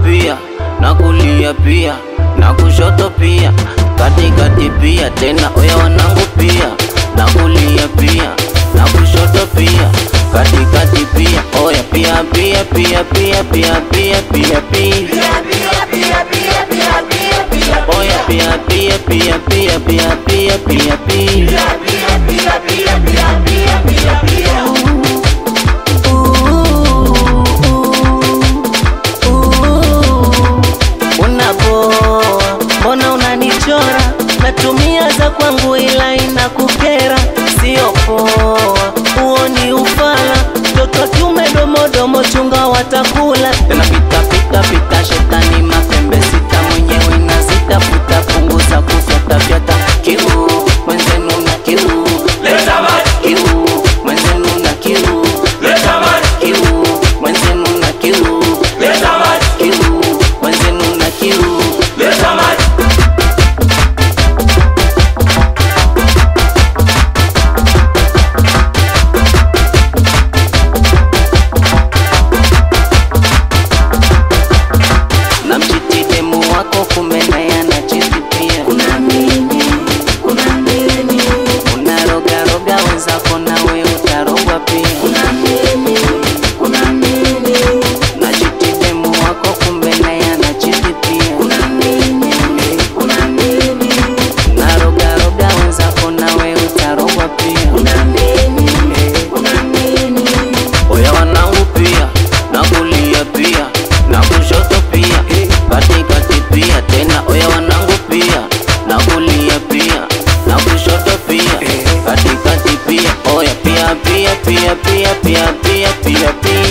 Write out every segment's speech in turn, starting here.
pia, na kulia pia, na kushoto pia, katikati pia, tena oya wanangu pia, na kulia pia, na kushoto pia, katikati pia, oya pia pia pia pia pia pia pia pia, oya pia pia pia pia pia pia pia pia. Mbona unanichora? Natumia za kwangu ila inakukera, sio poa, uoni ufala. Toto kiume domodomo chunga watakula. Tena pita pita pita shetani mapembe sita, mwenyewe nazitafuta, punguza kufyata fyata. Kiu mwenzenu na kiu, leta maji. Kiu mwenzenu na kiu, leta maji. Kiu mwenzenu na kiu, leta maji. Kiu mwenzenu na kiu, leta maji. Pia pia pia pia pia pia,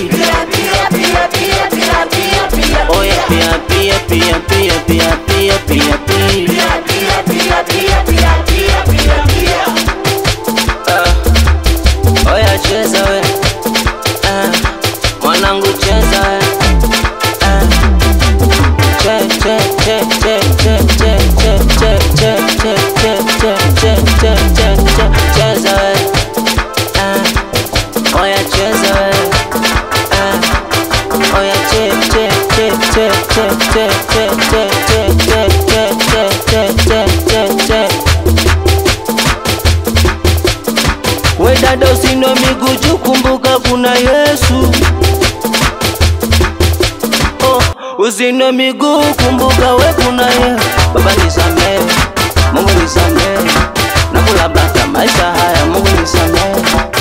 oya pia pia pia pia pia pia pia pia. Oya cheza we, mwanangu cheza we, che che che che che che che che che che che che che cheza we. Oya cheza we, oya che che che che che che che che che che che che che. We dada usino miguu juu, kumbuka kuna Yesu. Oh, usino miguu, kumbuka we kuna Yesu. Baba nisamehe, Mungu nisamehe, nakula bata maisha haya, Mungu nisamehe.